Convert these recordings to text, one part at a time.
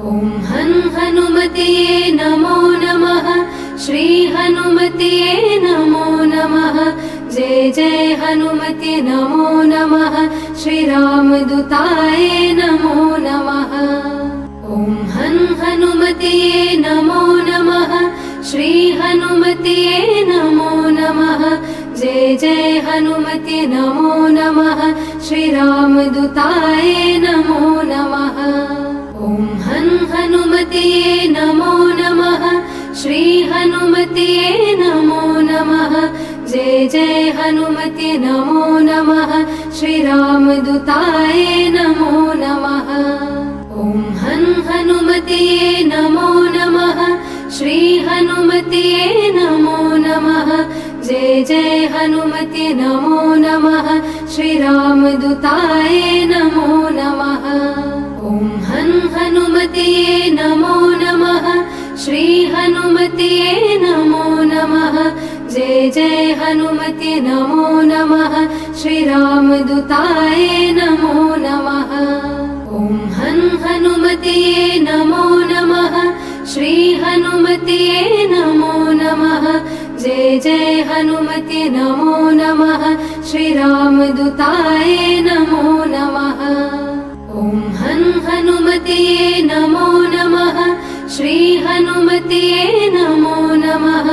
ॐ हनुमतिये नमो नमः। श्री हनुमतिये नमो नमः। जय जय हनुमते नमो नमः। श्री रामदूताय नमो नमः। ॐ हनुमतिये नमो नमः। श्री हनुमतिये नमो नमः। जय जय हनुमते नमो नमः। श्री रामदूताय नमो नमः। ॐ हनुमतिये नमो नमः। श्री हनुमतिये नमो नमः। जय जय हनुमते नमो नमः। श्री रामदूताय नमो नमः। ॐ हनुमतिये नमो नमः। श्री हनुमतिये नमो नमः। जय जय हनुमते नमो नमः। श्री रामदूताय नमो नमः। ॐ हनुमतिये नमो नमः। श्री हनुमतिये नमो नमः। जय जय हनुमते नमो नमः। श्री रामदूताय नमो नमः। ॐ हनुमतिये नमो नमः। श्री हनुमतिये नमो नमः। जय जय हनुमते नमो नमः। श्री रामदूताय नमो नमः। ॐ हनुमतिये नमो नमः। श्री हनुमतिये नमो नमः।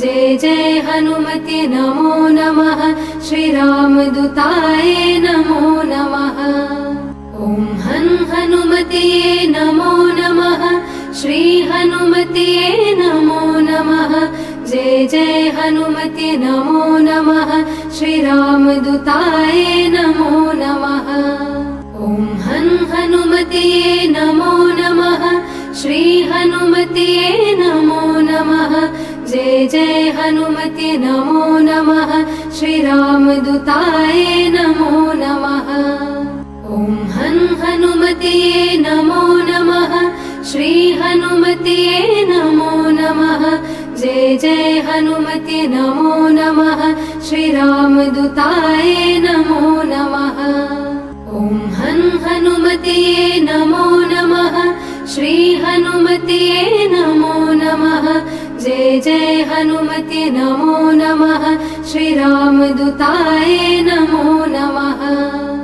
जय जय हनुमते नमो नमः। श्री रामदूताय नमो नमः। ॐ हनुमतिये नमो नमः। श्री हनुमतिये नमो नमः। जय जय हनुमते नमो नमः। श्री रामदूताय नमो नमः। ॐ हनुमतिये नमो नमः। श्री हनुमतिये नमो नमः। जय जय हनुमते नमो नमः। श्री रामदूताय नमो नमः। ॐ हनुमतिये नमो नमः। श्री हनुमतिये नमो नमः। जय जय हनुमते नमो नमः। श्री रामदूताय नमो नमः। ॐ हनुमतिये नमो नमः। श्री हनुमतिये नमो नमः। जय जय हनुमते नमो नमः। श्री रामदूताय नमो नमः।